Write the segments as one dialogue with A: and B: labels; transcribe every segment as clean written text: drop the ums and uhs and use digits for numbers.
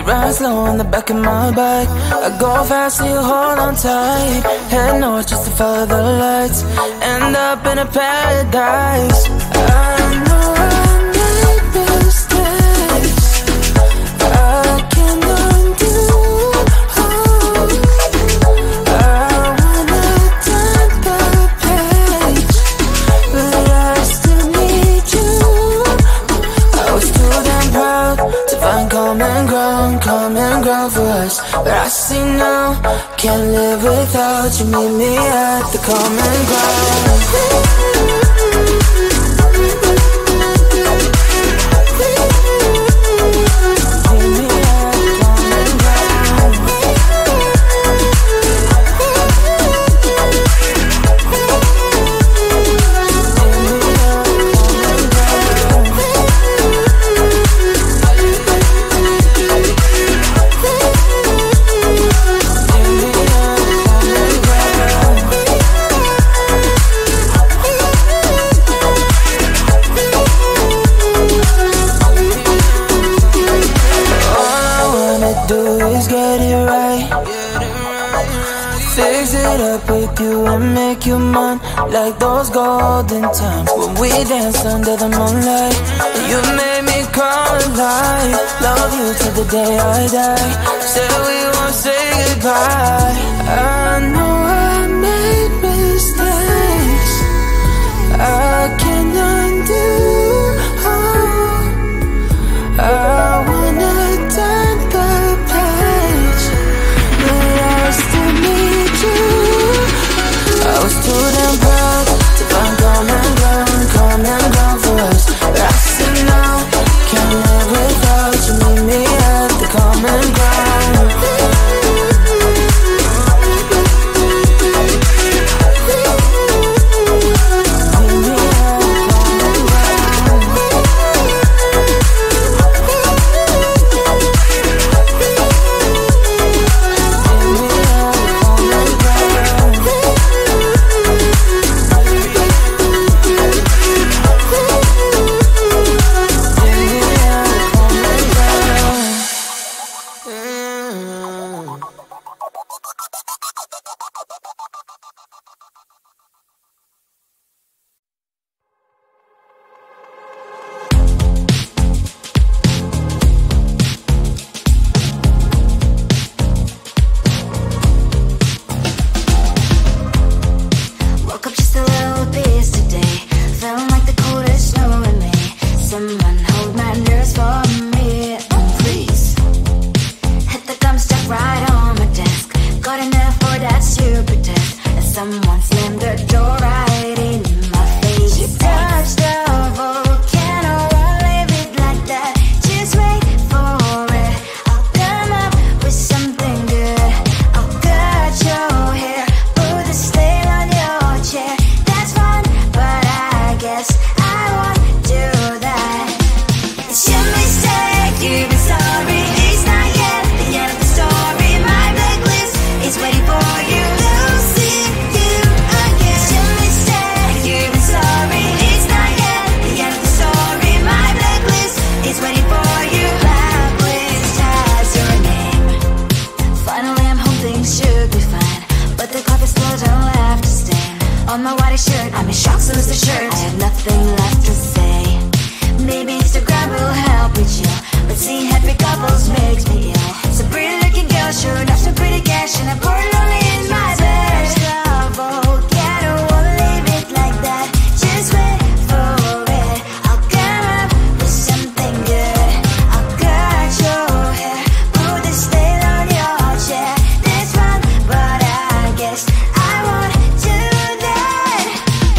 A: ride slow on the back of my bike. I go fast so you hold on tight. Head north just to follow the lights. End up in a paradise. I know I made mistakes I can't undo. I wanna turn the page, but I still need you. I was too damn proud to find common ground for us. But I see now, can't live without you. Meet me at the common ground. With you and make you mine, like those golden times when we danced under the moonlight. You made me come alive. Love you till the day I die. Said we won't say goodbye. I know I made mistakes I can't undo. I wanna turn the page, but I still need you. I was too damn proud to find common ground for us. But I see now, can't live without you. Meet me at the common ground.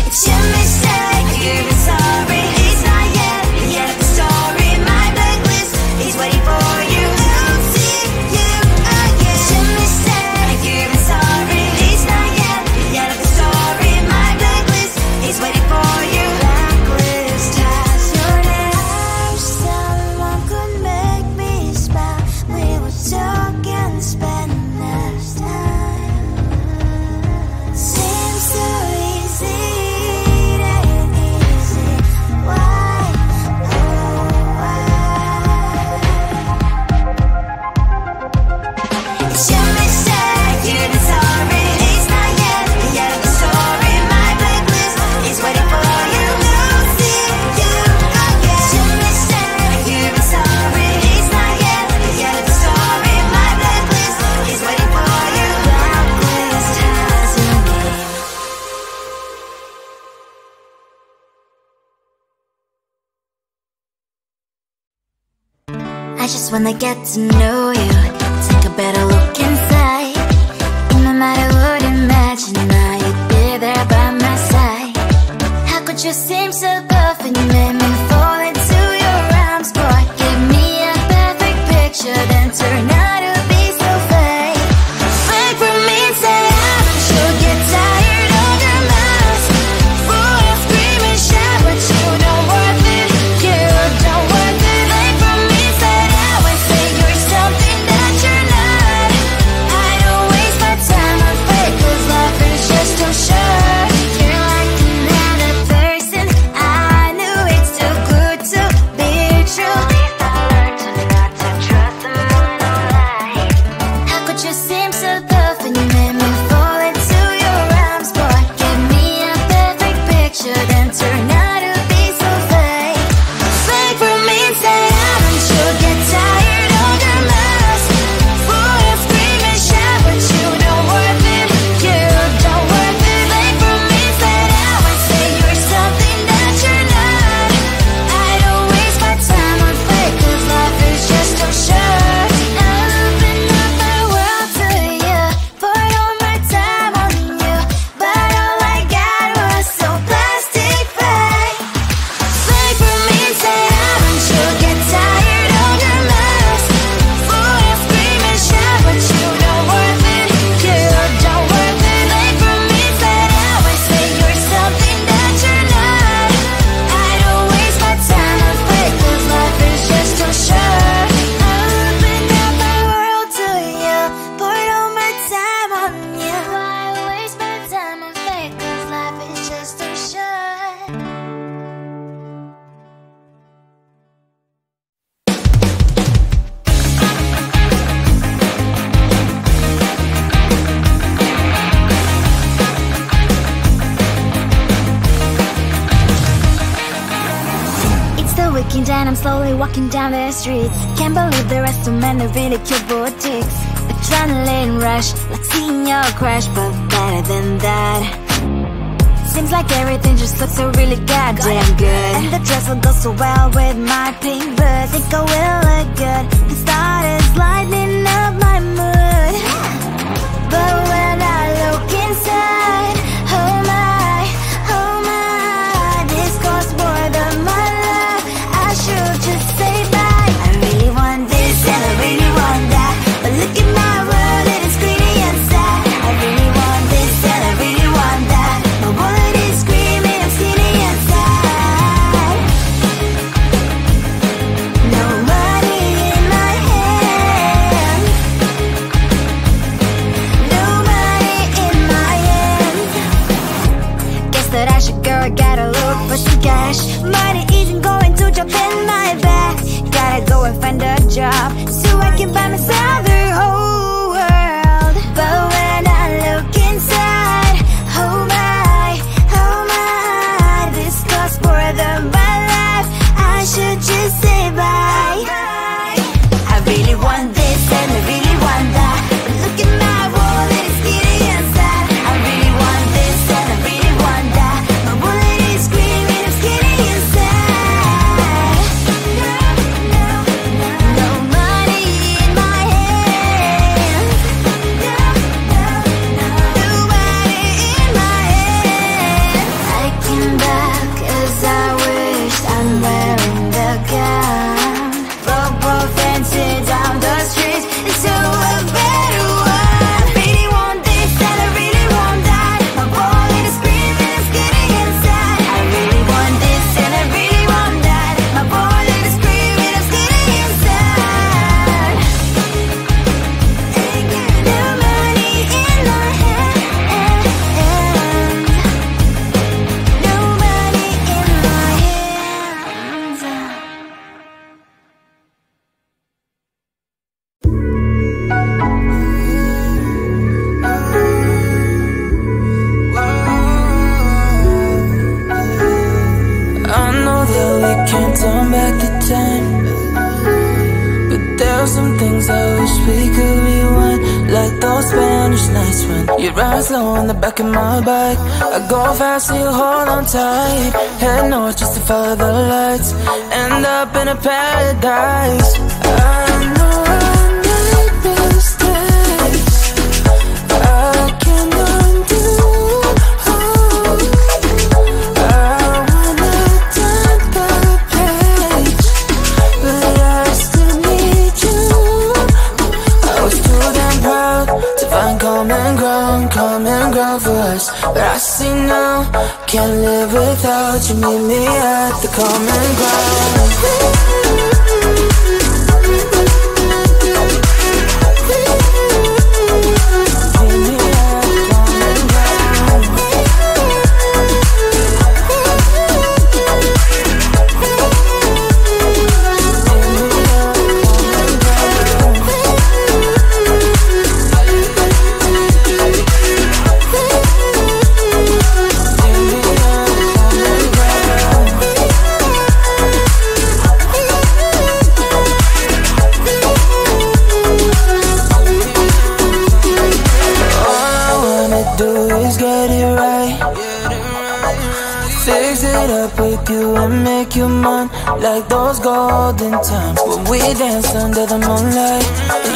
A: It's your mistake, you've been sorry, it's not yet
B: just wanna get to know you. Take a better look inside. No matter what, imagine now you'd be there by my side. How could you seem so perfect? You made me fall into your arms, boy. Give me a perfect picture, then turn out to be so fake. Fake for me, say I'm sure get tired of your mask. Full of scream and shout, but you don't worth it. You don't worth it. Fake for me, say I would say you're something that you're not. I don't waste my time on fake, 'cause life is just too short. You're like another person. I knew it's too good to be true. I learned to not to trust someone who lies. How could you seem so perfect? You made me fall into your arms, boy. Give me a perfect picture, then turn out to be so fake. Fake for me, say I'm sure get tired of your mask. Full of scream and shout, but you don't worth it. You don't worth it. Fake for me, say I would say you're something that you're not. I don't waste my time on fake, 'cause life is just too short. I open up my world to you, poured all my time on you, but all I got was so plastic fake. Fake for me, say I'm sure get tired of your mask. Full of scream and shout, but you don't worth it. You don't worth it. Fake for me, say I would say you're something that you're not. I don't waste my time on fake, 'cause life is just too short. I opened up my world to you, poured all my time on you. Why waste my time on fake, 'cause life is just too short. It's the weekend and I'm slowly walking down the streets. Can't believe there are so many really cute boutiques. Adrenaline rush, like seeing your crush, but better than that. Seems like everything just looks so really goddamn good. And the dress will go so well with my pink boots. Think I will look good. The start is lighting up my mood. But when I look inside, oh my, this costs more than my life. I should just say bye. I really want this and I really want that, but look at my world, it is greedy and sad. I really want this and I really want that. My wallet is screaming, I'm skinny and sad. No money in my hand. No money in my hand. Guess that I should go, I gotta look for some cash. Money isn't going to jump in my bag. Gotta go and find a job so I can buy myself the whole world. But when I look inside, oh my, this costs more than my life. I should just say bye. I really want this and I really want that, but look at my wallet, it's skinny and sad. I really want this and I really want that. My wallet is screaming, I'm skinny and sad. No money in my
A: nights when you ride slow on the back of my bike. I go fast so you hold on tight. Head north just to follow the lights. End up in a paradise. I know I made mistakes I can't undo. I wanna turn the page, but I still need you. I was too damn proud to find common ground for us. But I see now, can't live without you. Meet me at the common ground. Make you mine like those golden times when we danced under the moonlight.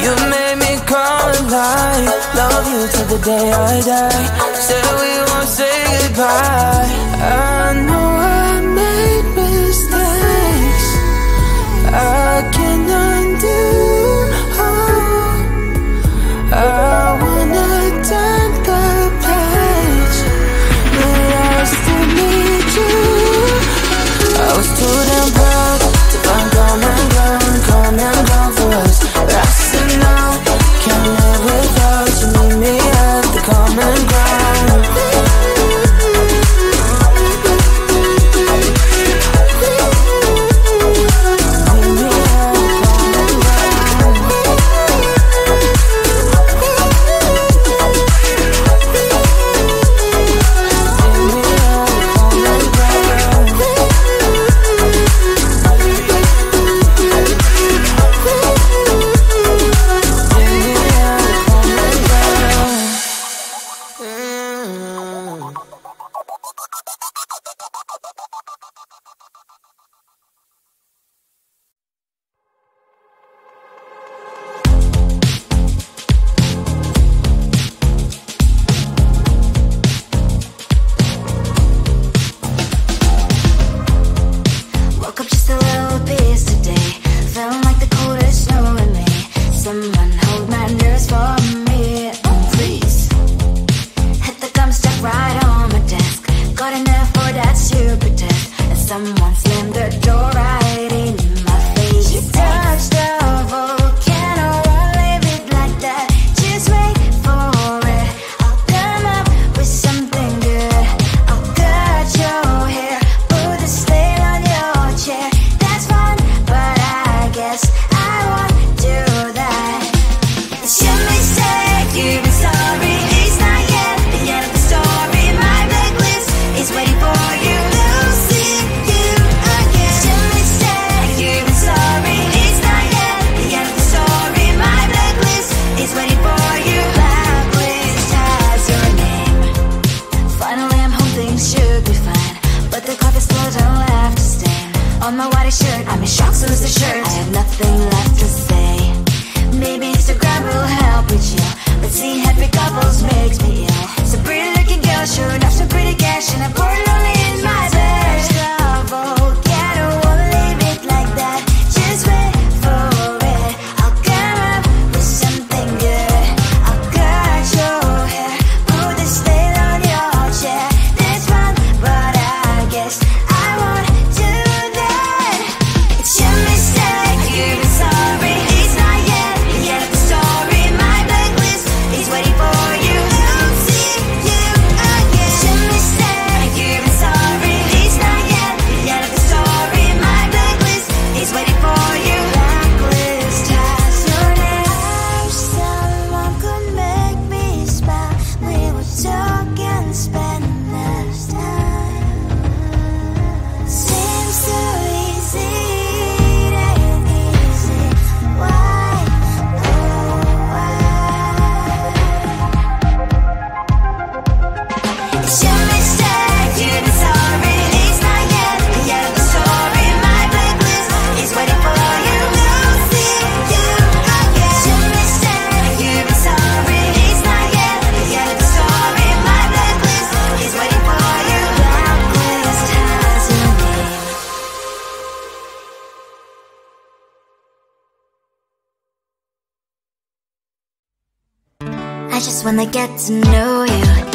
A: You made me come alive. Love you till the day I die. Said we won't say goodbye. I know I made mistakes I can't undo. I wanna turn the page, but I still need you. I was too damn proud to find common ground for us. But I said no, can't live without you. Meet me at the common ground.
B: just wanna get to know you.